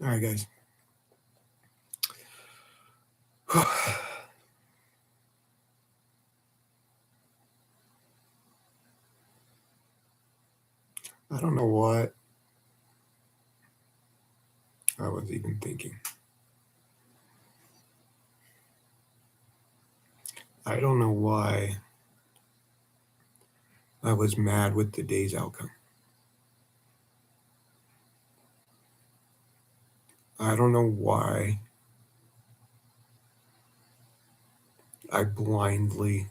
All right, guys. I don't know what I was even thinking. I don't know why I was mad with the day's outcome. I don't know why I blindly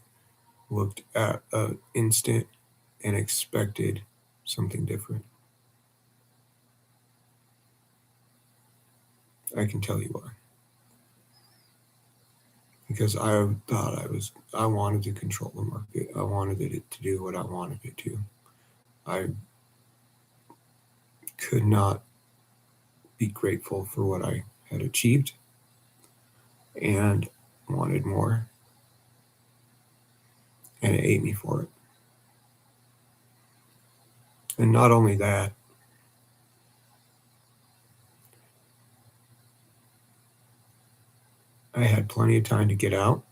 looked at an instant and expected something different. I can tell you why. Because I wanted to control the market. I wanted it to do what I wanted it to. I could not be grateful for what I had achieved and wanted more, and it ate me for it. And not only that, I had plenty of time to get out.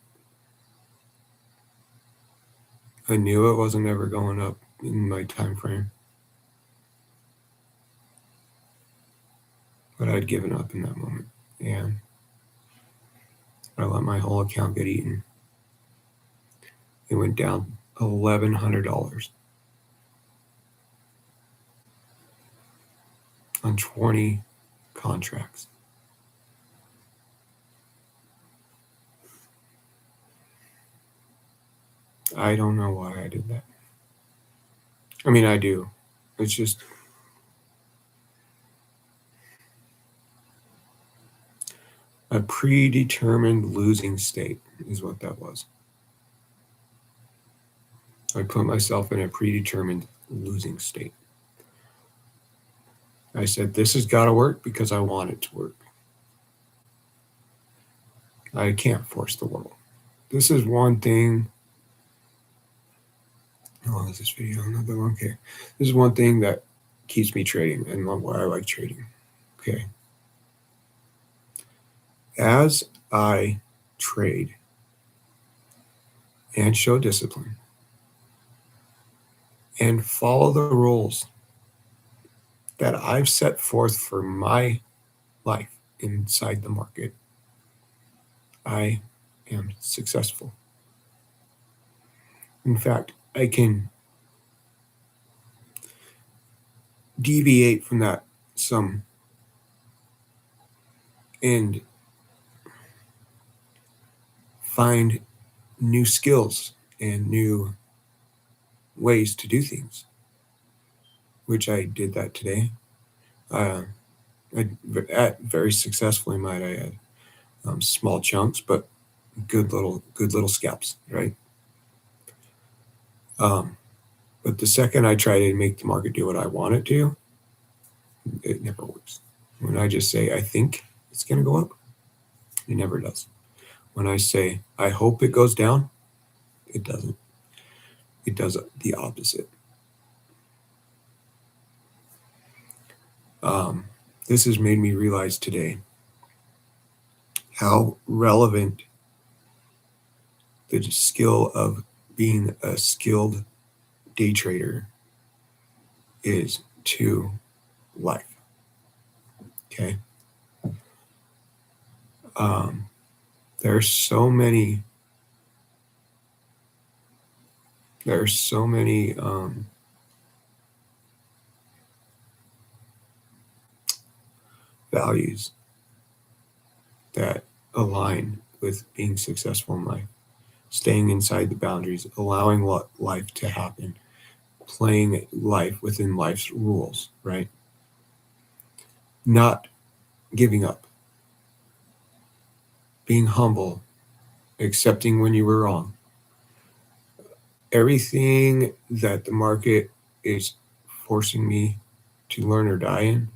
I knew it wasn't ever going up in my time frame, but I'd given up in that moment, and I let my whole account get eaten. It went down $1,100 on 20 contracts. I don't know why I did that. I mean, I do. It's just a predetermined losing state is what that was. I put myself in a predetermined losing state. I said, this has got to work because I want it to work. I can't force the world. This is one thing. How long is this video? Not that long. Okay. This is one thing that keeps me trading and why I like trading. Okay. As I trade and show discipline and follow the rules that I've set forth for my life inside the market, I am successful. In fact, I can deviate from that some and find new skills and new ways to do things, which I did that today. Very successfully, might I add. Small chunks, but good little scalps, right? But the second I try to make the market do what I want it to, it never works. When I just say I think it's going to go up, it never does. When I say I hope it goes down, it doesn't. It does the opposite. This has made me realize today how relevant the skill of being a skilled day trader is to life. Okay. There's so many values that align with being successful in life, staying inside the boundaries, allowing life to happen, playing life within life's rules, right? Not giving up, being humble, accepting when you were wrong. Everything that the market is forcing me to learn or die in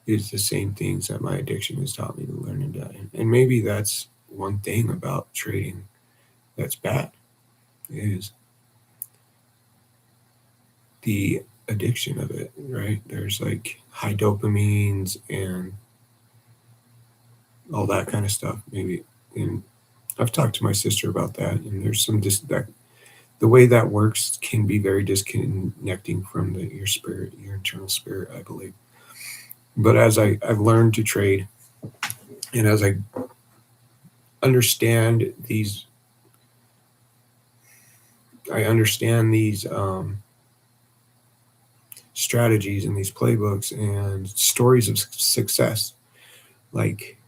is the same things that my addiction has taught me to learn and die in. And maybe that's one thing about trading that's bad, is the addiction of it, right? There's like high dopamines and all that kind of stuff. Maybe, and I've talked to my sister about that, and there's some that the way that works can be very disconnecting from your spirit, your internal spirit, I believe. But as I've learned to trade, and as I understand these, strategies and these playbooks and stories of success, like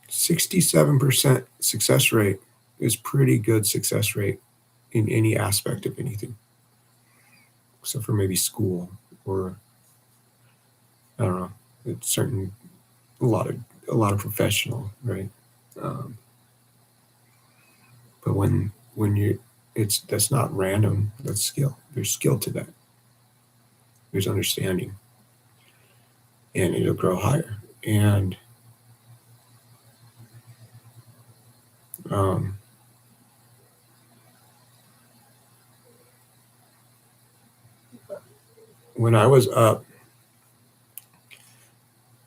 67% success rate is pretty good success rate in any aspect of anything, except for maybe school or I don't know, it's certain a lot of professional, right? Um, but when you that's not random. That's skill. There's skill to that. There's understanding, and it'll grow higher. And um, when I was up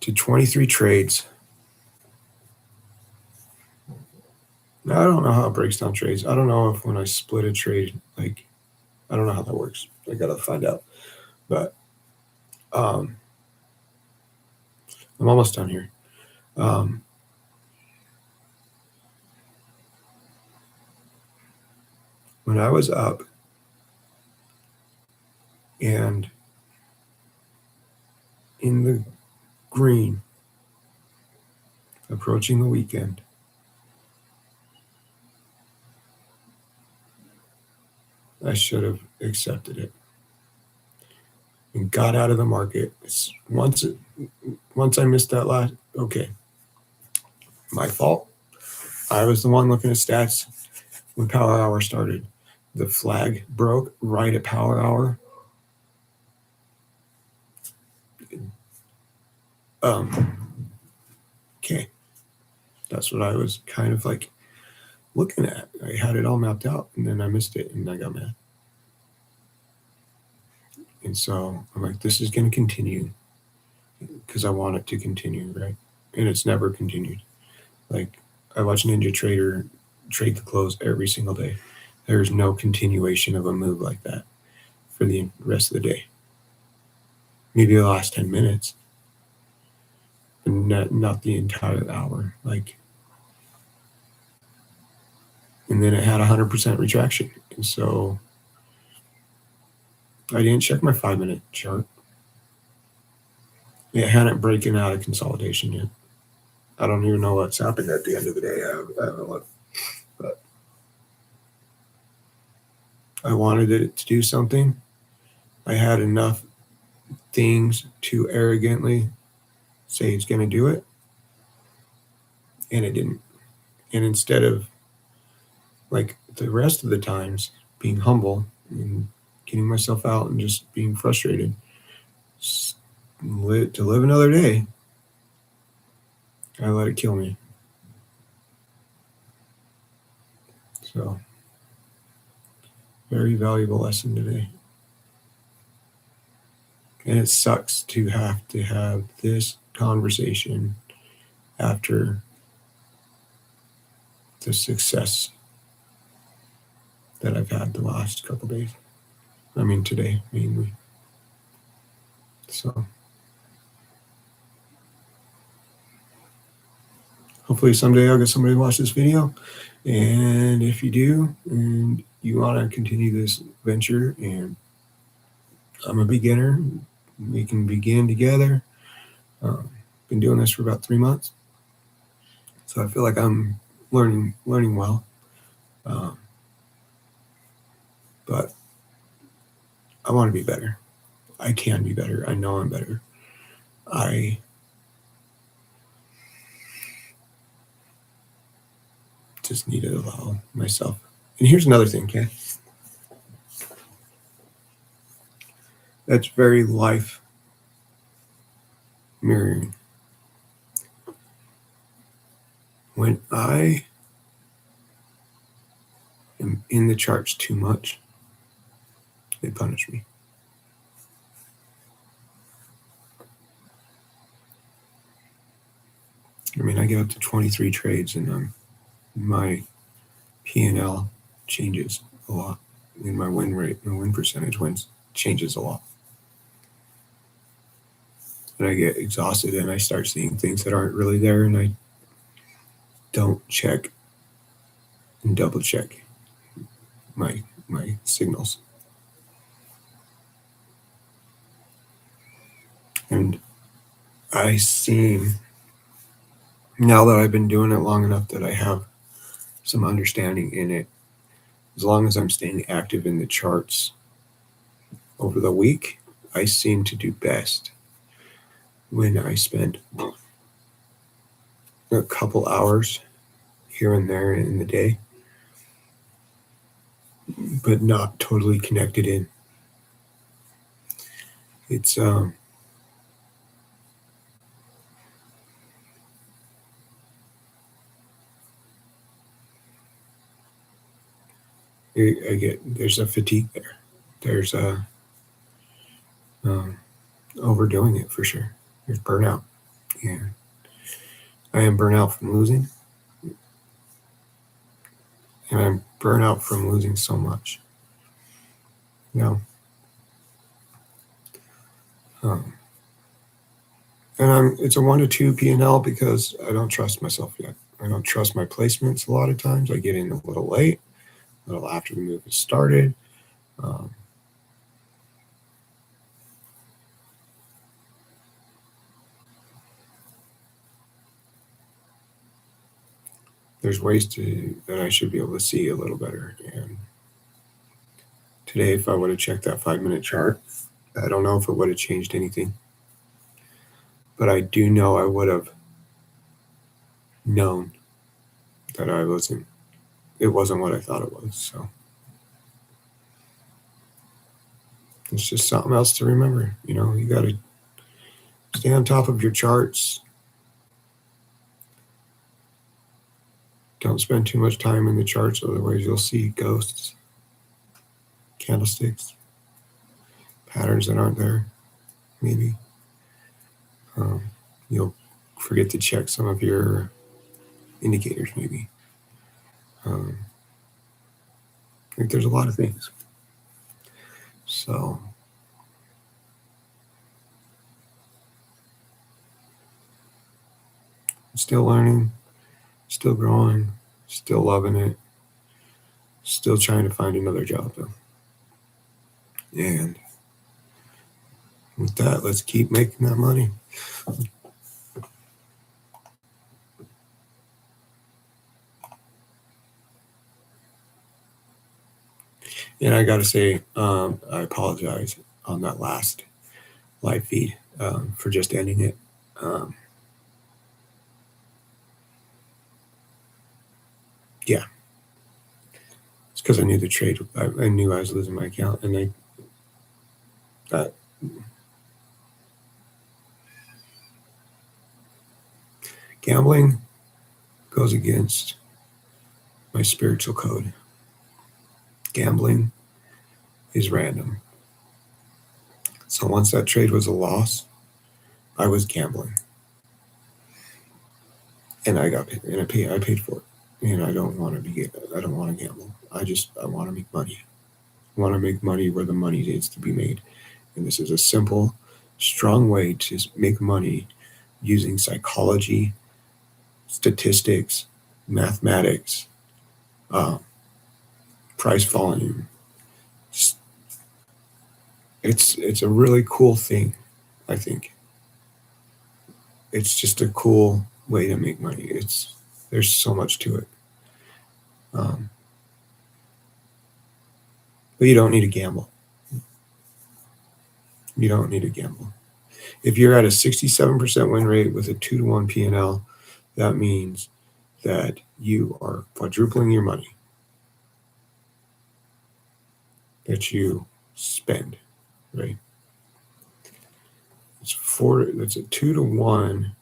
to 23 trades, now, I don't know how it breaks down trades. I don't know if when I split a trade, like, I don't know how that works. I gotta find out. But I'm almost done here. When I was up and in the green, approaching the weekend, I should have accepted it and got out of the market. Once I missed that last, okay, my fault. I was the one looking at stats when power hour started. The flag broke right at power hour. Okay, that's what I was kind of like looking at. I had it all mapped out, and then I missed it, and I got mad. And so I'm like, this is going to continue because I want it to continue, right? And it's never continued. Like, I watch Ninja Trader trade the close every single day. There's no continuation of a move like that for the rest of the day. Maybe the last 10 minutes, but not the entire hour. Like, and then it had 100% retraction. And so I didn't check my 5-minute chart. It hadn't broken out of consolidation yet. I don't even know what's happened at the end of the day. I haven't looked. But I wanted it to do something. I had enough things to arrogantly say it's going to do it, and it didn't. And instead of, like the rest of the times, being humble and getting myself out and just being frustrated to live another day, I let it kill me. So, very valuable lesson today. And it sucks to have this conversation after the success that I've had the last couple days. I mean, today mainly. So hopefully someday I'll get somebody to watch this video. And if you do, and you want to continue this venture, and I'm a beginner, we can begin together. Been doing this for about 3 months, so I feel like I'm learning well. But I want to be better. I can be better. I know I'm better. I just need to allow myself. And here's another thing, okay? That's very life mirroring. When I am in the charts too much, they punish me. I mean, I get up to 23 trades, and my P&L changes a lot, and my win rate, my win percentage changes a lot. And I get exhausted, and I start seeing things that aren't really there, and I don't check and double check my signals. And I seem, now that I've been doing it long enough, that I have some understanding in it. As long as I'm staying active in the charts over the week, I seem to do best when I spend a couple hours here and there in the day, but not totally connected in. It's there's a fatigue there. There's a overdoing it for sure. There's burnout, and I am burnout from losing, and I'm burnout from losing so much. You know, and it's a 1 to 2 P&L because I don't trust myself yet. I don't trust my placements a lot of times. I get in a little late, a little after the move has started. There's ways that I should be able to see a little better. And today, if I would have checked that 5-minute chart, I don't know if it would have changed anything. But I do know I would have known that it wasn't what I thought it was. So it's just something else to remember. You got to stay on top of your charts. Don't spend too much time in the charts, otherwise you'll see ghosts, candlesticks, patterns that aren't there, maybe. You'll forget to check some of your indicators, maybe. I think there's a lot of things. So still learning, still growing, still loving it, still trying to find another job though. And with that, let's keep making that money. And I got to say, I apologize on that last live feed for just ending it. Yeah. It's because I knew the trade. I knew I was losing my account, and gambling goes against my spiritual code. Gambling is random. So once that trade was a loss, I was gambling, and I got paid, and I paid for it. And I don't want to gamble. I want to make money. I want to make money where the money needs to be made. And this is a simple, strong way to make money using psychology, statistics, mathematics, price volume. It's a really cool thing, I think. It's just a cool way to make money. There's so much to it. But you don't need to gamble. You don't need to gamble. If you're at a 67% win rate with a 2 to 1 P&L, that means that you are quadrupling your money that you spend, right? That's a 2 to 1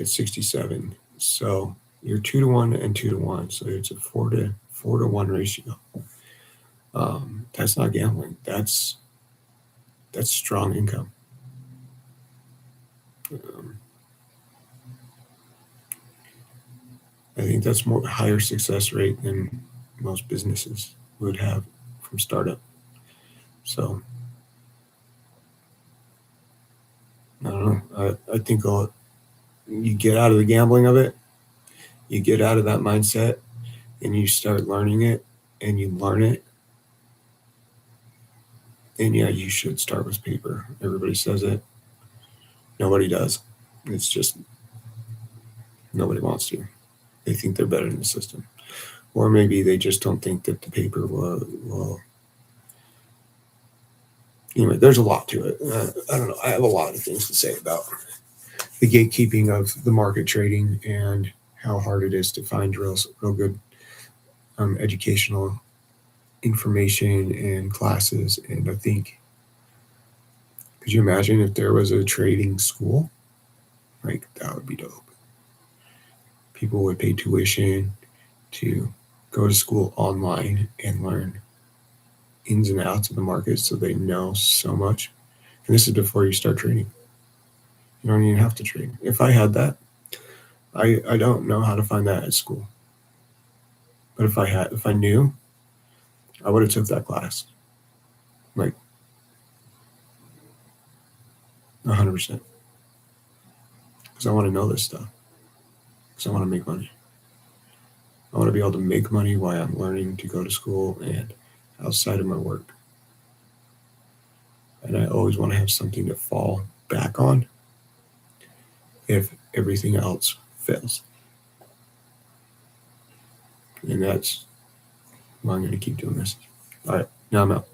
at 67. So you're 2 to 1 and 2 to 1. So it's a 4 to 1 ratio. That's not gambling. That's strong income. I think that's more higher success rate than most businesses would have from startup. So I don't know. I think you get out of the gambling of it, you get out of that mindset, and you start learning it, and you learn it. And yeah, you should start with paper. Everybody says it. Nobody does. It's just nobody wants to. They think they're better than the system. Or maybe they just don't think that the paper will. Anyway, there's a lot to it. I don't know. I have a lot of things to say about the gatekeeping of the market trading and how hard it is to find real good educational information and classes. And I think, could you imagine if there was a trading school? Like, that would be dope. People would pay tuition to go to school online and learn ins and outs of the market so they know so much. And this is before you start trading. You don't even have to trade. If I had that, I don't know how to find that at school. But if I knew, I would have took that class. Like 100%. Because I want to know this stuff. Because I want to make money. I want to be able to make money while I'm learning to go to school and outside of my work. And I always want to have something to fall back on if everything else fails. And that's why I'm going to keep doing this. All right, now I'm out.